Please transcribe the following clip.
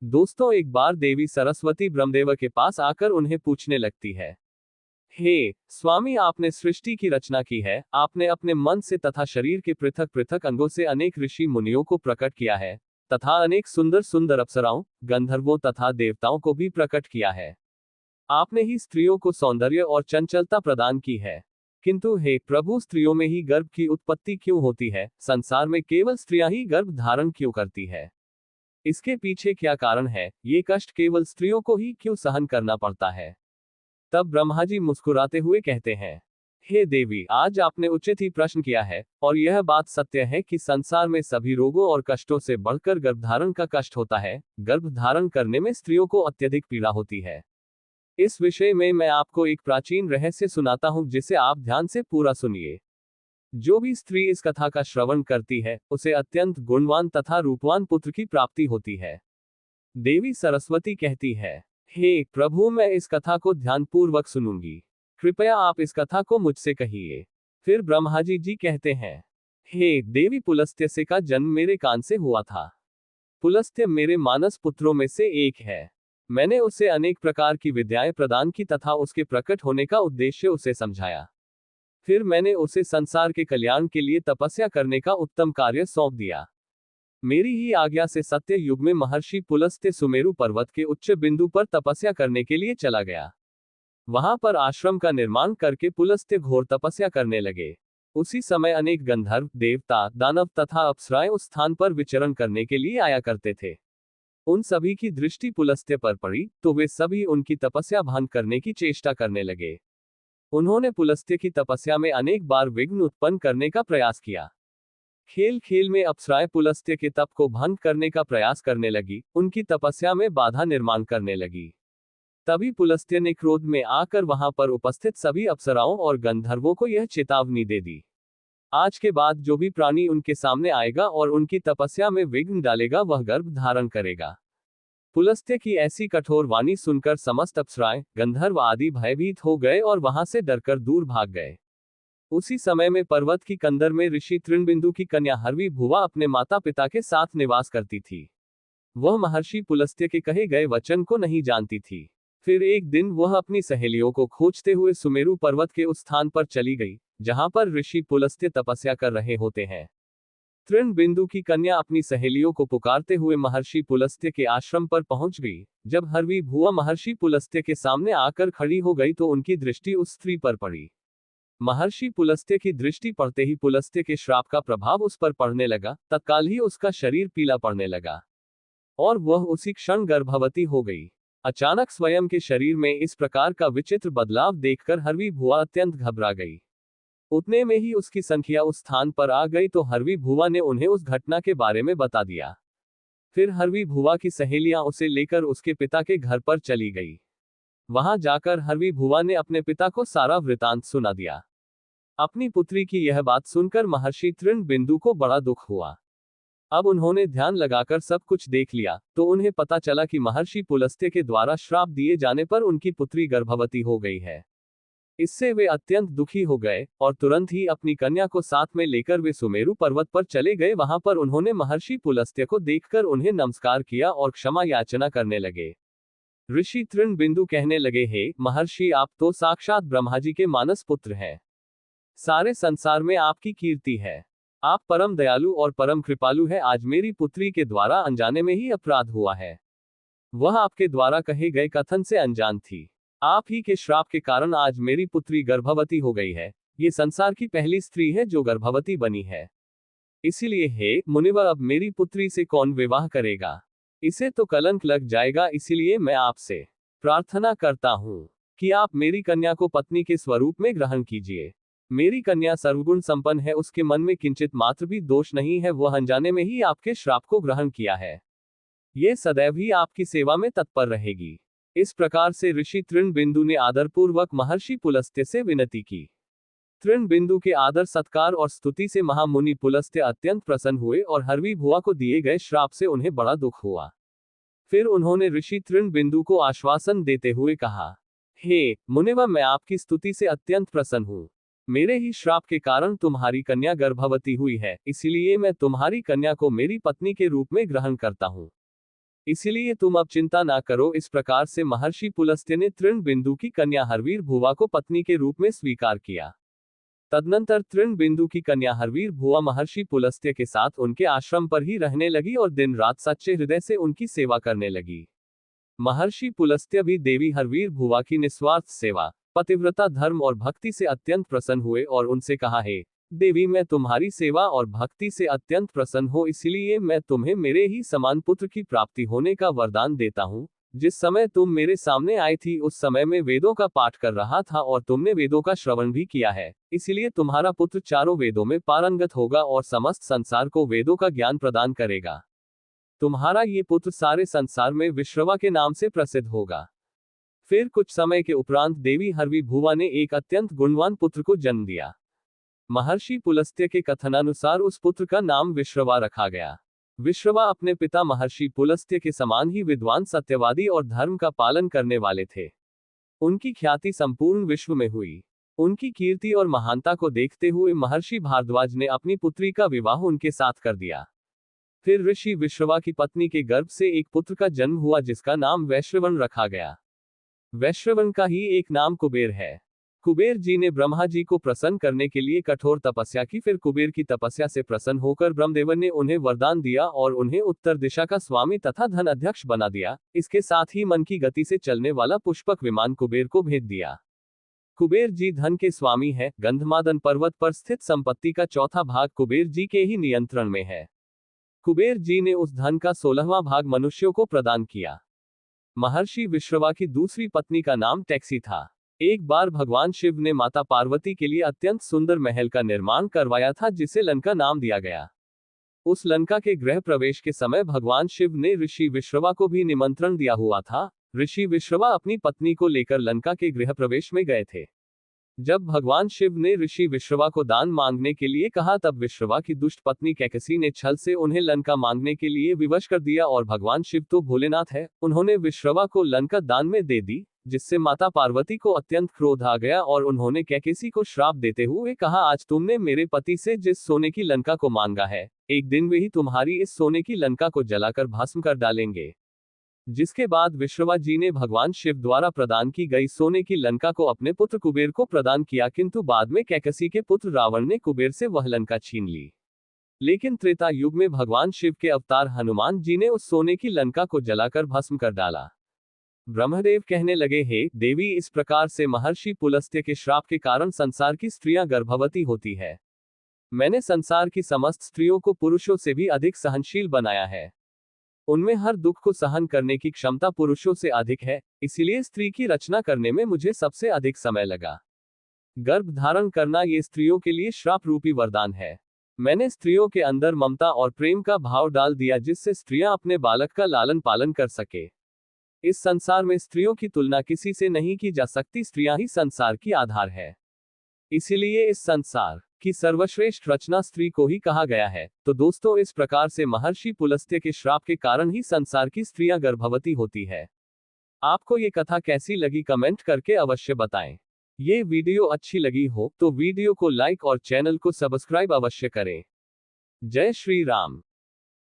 दोस्तों, एक बार देवी सरस्वती ब्रह्मदेव के पास आकर उन्हें पूछने लगती है, हे स्वामी, आपने सृष्टि की रचना की है, आपने अपने मन से तथा शरीर के पृथक पृथक अंगों से अनेक ऋषि मुनियों को प्रकट किया है, तथा अनेक सुंदर सुंदर अप्सराओं, गंधर्वों तथा देवताओं को भी प्रकट किया है। आपने ही स्त्रियों को सौंदर्य और चंचलता प्रदान की है। किंतु हे प्रभु, स्त्रियों में ही गर्भ की उत्पत्ति क्यों होती है? संसार में केवल स्त्रियां ही गर्भ धारण क्यों करती है? इसके पीछे क्या कारण है? ये कष्ट केवल स्त्रियों को ही क्यों सहन करना पड़ता है? तब ब्रह्मा जी मुस्कुराते हुए कहते हैं, हे देवी, आज आपने उचित ही प्रश्न किया है, और यह बात सत्य है कि संसार में सभी रोगों और कष्टों से बढ़कर गर्भधारण का कष्ट होता है। गर्भ धारण करने में स्त्रियों को अत्यधिक पीड़ा होती है। इस विषय में मैं आपको एक प्राचीन रहस्य सुनाता हूं, जिसे आप ध्यान से पूरा सुनिए। जो भी स्त्री इस कथा का श्रवण करती है, उसे अत्यंत गुणवान तथा रूपवान पुत्र की प्राप्ति होती है। देवी सरस्वती कहती है, हे प्रभु, मैं इस कथा को ध्यानपूर्वक सुनूंगी। कृपया आप इस कथा को मुझसे कहिए। फिर ब्रह्मा जी कहते हैं, हे देवी, पुलस्त्य का जन्म मेरे कान से हुआ था। पुलस्त्य मेरे मानस पुत्रों में से एक है। मैंने उसे अनेक प्रकार की विद्याएं प्रदान की तथा उसके प्रकट होने का उद्देश्य उसे समझाया। फिर मैंने उसे संसार के कल्याण के लिए तपस्या करने का उत्तम कार्य सौंप दिया। मेरी ही आज्ञा से सत्य युग में महर्षि पुलस्त्य सुमेरु पर्वत के उच्च बिंदु पर तपस्या करने के लिए चला गया। वहां पर आश्रम का निर्माण करके पुलस्त्य घोर तपस्या करने लगे। उसी समय अनेक गंधर्व, देवता, दानव तथा अप्सराएं उस स्थान पर विचरण करने के लिए आया करते थे। उन सभी की दृष्टि पुलस्त्य पर पड़ी, तो वे सभी उनकी तपस्या भंग करने की चेष्टा करने लगे। उन्होंने पुलस्त्य की तपस्या में अनेक बार विघ्न उत्पन्न करने का प्रयास किया। खेल खेल में अप्सराएं पुलस्त्य के तप को भंग करने का प्रयास करने लगी, उनकी तपस्या में बाधा निर्माण करने लगी। तभी पुलस्त्य ने क्रोध में आकर वहां पर उपस्थित सभी अप्सराओं और गंधर्वों को यह चेतावनी दे दी, आज के बाद जो भी प्राणी उनके सामने आएगा और उनकी तपस्या में विघ्न डालेगा, वह गर्भ धारण करेगा। पुलस्त्य की ऐसी कठोर वाणी सुनकर समस्त अप्सराएं, गंधर्व आदि भयभीत हो गए और वहां से डरकर दूर भाग गए। उसी समय में पर्वत की कंदर में ऋषि तृणबिंदु की कन्या हरवी भुवा अपने माता पिता के साथ निवास करती थी। वह महर्षि पुलस्त्य के कहे गए वचन को नहीं जानती थी। फिर एक दिन वह अपनी सहेलियों को खोजते हुए सुमेरु पर्वत के उस स्थान पर चली गई, जहां पर ऋषि पुलस्त्य तपस्या कर रहे होते हैं। तृणबिंदु की कन्या अपनी सहेलियों को पुकारते हुए महर्षि पुलस्त्य के आश्रम पर पहुंच गई। जब हरवी भुआ महर्षि पुलस्त्य के सामने आकर खड़ी हो गई तो उनकी दृष्टि उस स्त्री पर पड़ी। महर्षि पुलस्त्य की दृष्टि पड़ते ही पुलस्त्य के श्राप का प्रभाव उस पर पड़ने लगा। तत्काल ही उसका शरीर पीला पड़ने लगा और वह उसी क्षण गर्भवती हो गई। अचानक स्वयं के शरीर में इस प्रकार का विचित्र बदलाव देखकर हरवी भुआ अत्यंत घबरा गई। उतने में ही उसकी संख्या उस स्थान पर आ गई तो हरवी भुआ ने उन्हें उस घटना के बारे में बता दिया। फिर हरवी भुआ की सहेलियां उसे लेकर उसके पिता के घर पर चली गई। वहां जाकर हरवी भुआ ने अपने पिता को सारा वृतांत सुना दिया। अपनी पुत्री की यह बात सुनकर महर्षि तृणबिंदु को बड़ा दुख हुआ। अब उन्होंने ध्यान लगाकर सब कुछ देख लिया, तो उन्हें पता चला कि महर्षि पुलस्त्य के द्वारा श्राप दिए जाने पर उनकी पुत्री गर्भवती हो गई है। इससे वे अत्यंत दुखी हो गए और तुरंत ही अपनी कन्या को साथ में लेकर वे सुमेरु पर्वत पर चले गए। वहां पर उन्होंने महर्षि पुलस्त्य को देखकर उन्हें नमस्कार किया और क्षमा याचना करने लगे। ऋषि तृणबिंदु कहने लगे, हे महर्षि, आप तो साक्षात ब्रह्मा जी के मानस पुत्र हैं। सारे संसार में आपकी कीर्ति है। आप परम दयालु और परम कृपालु है। आज मेरी पुत्री के द्वारा अनजाने में ही अपराध हुआ है। वह आपके द्वारा कहे गए कथन से अनजान थी। आप ही के श्राप के कारण आज मेरी पुत्री गर्भवती हो गई है। ये संसार की पहली स्त्री है जो गर्भवती बनी है। इसीलिए हे मुनिवर, अब मेरी पुत्री से कौन विवाह करेगा? इसे तो कलंक लग जाएगा। इसीलिए मैं आपसे प्रार्थना करता हूँ कि आप मेरी कन्या को पत्नी के स्वरूप में ग्रहण कीजिए। मेरी कन्या सर्वगुण संपन्न है, उसके मन में किंचित मात्र भी दोष नहीं है। वह अनजाने में ही आपके श्राप को ग्रहण किया है। ये सदैव ही आपकी सेवा में तत्पर रहेगी। इस प्रकार से ऋषि तृणबिंदु ने आदरपूर्वक महर्षि पुलस्त्य से विनती की। तृणबिंदु के आदर सत्कार और स्तुति से महामुनि पुलस्त्य अत्यंत प्रसन्न हुए और हरवी भुआ को दिए गए श्राप से उन्हें बड़ा दुख हुआ। फिर उन्होंने ऋषि तृणबिंदु को आश्वासन देते हुए कहा, हे मुनिवर, मैं आपकी स्तुति से अत्यंत प्रसन्न हूँ। मेरे ही श्राप के कारण तुम्हारी कन्या गर्भवती हुई है, इसलिए मैं तुम्हारी कन्या को मेरी पत्नी के रूप में ग्रहण करता हूँ। इसीलिए तुम अब चिंता ना करो। इस प्रकार से महर्षि पुलस्त्य ने तृणबिंदु की कन्या हरवीर भुवा को पत्नी के रूप में स्वीकार किया। तदनंतर तृणबिंदु की कन्या हरवीर भुवा महर्षि पुलस्त्य के साथ उनके आश्रम पर ही रहने लगी और दिन रात सच्चे हृदय से उनकी सेवा करने लगी। महर्षि पुलस्त्य भी देवी हरवीर भुवा की निस्वार्थ सेवा, पतिव्रता धर्म और भक्ति से अत्यंत प्रसन्न हुए और उनसे कहा, हे देवी, मैं तुम्हारी सेवा और भक्ति से अत्यंत प्रसन्न हो, इसलिए मैं तुम्हें मेरे ही समान पुत्र की प्राप्ति होने का वरदान देता हूँ। जिस समय तुम मेरे सामने आई थी उस समय मैं वेदों का पाठ कर रहा था और तुमने वेदों का श्रवण भी किया है, इसलिए तुम्हारा पुत्र चारों वेदों में पारंगत होगा और समस्त संसार को वेदों का ज्ञान प्रदान करेगा। तुम्हारा ये पुत्र सारे संसार में विश्रवा के नाम से प्रसिद्ध होगा। फिर कुछ समय के उपरांत देवी हरवी भुवा ने एक अत्यंत गुणवान पुत्र को जन्म दिया। महर्षि पुलस्त्य के कथनानुसार उस पुत्र का नाम विश्रवा रखा गया। विश्रवा अपने पिता महर्षि पुलस्त्य के समान ही विद्वान, सत्यवादी और धर्म का पालन करने वाले थे। उनकी ख्याति संपूर्ण विश्व में हुई। उनकी कीर्ति और महानता को देखते हुए महर्षि भारद्वाज ने अपनी पुत्री का विवाह उनके साथ कर दिया। फिर ऋषि विश्रवा की पत्नी के गर्भ से एक पुत्र का जन्म हुआ जिसका नाम वैश्रवण रखा गया। वैश्रवण का ही एक नाम कुबेर है। कुबेर जी ने ब्रह्मा जी को प्रसन्न करने के लिए कठोर तपस्या की। फिर कुबेर की तपस्या से प्रसन्न होकर ब्रह्मदेव ने उन्हें वरदान दिया और उन्हें उत्तर दिशा का स्वामी तथा धन अध्यक्ष बना दिया। इसके साथ ही मन की गति से चलने वाला पुष्पक विमान कुबेर को भेज दिया। कुबेर जी धन के स्वामी है। गंधमादन पर्वत पर स्थित संपत्ति का चौथा भाग कुबेर जी के ही नियंत्रण में है। कुबेर जी ने उस धन का 16वां भाग मनुष्यों को प्रदान किया। महर्षि विश्रवा की दूसरी पत्नी का नाम टैक्सी था। एक बार भगवान शिव ने माता पार्वती के लिए अत्यंत सुंदर महल का निर्माण करवाया था जिसे लंका नाम दिया गया। उस लंका के गृह प्रवेश के समय भगवान शिव ने ऋषि विश्रवा को भी निमंत्रण दिया हुआ था। ऋषि विश्रवा अपनी पत्नी को लेकर लंका के गृह प्रवेश में गए थे। जब भगवान शिव ने ऋषि विश्रवा को दान मांगने के लिए कहा तब विश्रवा की दुष्ट पत्नी कैकसी ने छल से उन्हें लंका मांगने के लिए विवश कर दिया और भगवान शिव तो भोलेनाथ है, उन्होंने विश्रवा को लंका दान में दे दी, जिससे माता पार्वती को अत्यंत क्रोध आ गया और उन्होंने कैकेसी को श्राप देते हुए कहा, आज तुमने मेरे पति से जिस सोने की लंका को मांगा है, एक दिन वे ही तुम्हारी इस सोने की लंका को जलाकर भस्म कर डालेंगे। जिसके बाद विश्रवा जी ने भगवान शिव द्वारा प्रदान की गई सोने की लंका को अपने पुत्र कुबेर को प्रदान किया, किंतु बाद में कैकसी के पुत्र रावण ने कुबेर से वह लंका छीन ली। लेकिन त्रेता युग में भगवान शिव के अवतार हनुमान जी ने उस सोने की लंका को जलाकर भस्म कर डाला। ब्रह्मदेव कहने लगे, हे देवी, इस प्रकार से महर्षि पुलस्त्य के श्राप के कारण संसार की स्त्रियां गर्भवती होती है। मैंने संसार की समस्त स्त्रियों को पुरुषों से भी अधिक सहनशील बनाया है। उनमें हर दुख को सहन करने की क्षमता पुरुषों से अधिक है, इसीलिए स्त्री की रचना करने में मुझे सबसे अधिक समय लगा। गर्भ धारण करना ये स्त्रियों के लिए श्राप रूपी वरदान है। मैंने स्त्रियों के अंदर ममता और प्रेम का भाव डाल दिया जिससे स्त्रियां अपने बालक का लालन पालन कर सके। इस संसार में स्त्रियों की तुलना किसी से नहीं की जा सकती। स्त्रियां ही संसार की आधार है, इसीलिए इस संसार की सर्वश्रेष्ठ रचना स्त्री को ही कहा गया है। तो दोस्तों, इस प्रकार से महर्षि पुलस्त्य के श्राप के कारण ही संसार की स्त्रियां गर्भवती होती है। आपको ये कथा कैसी लगी कमेंट करके अवश्य बताएं। ये वीडियो अच्छी लगी हो तो वीडियो को लाइक और चैनल को सब्सक्राइब अवश्य करें। जय श्री राम।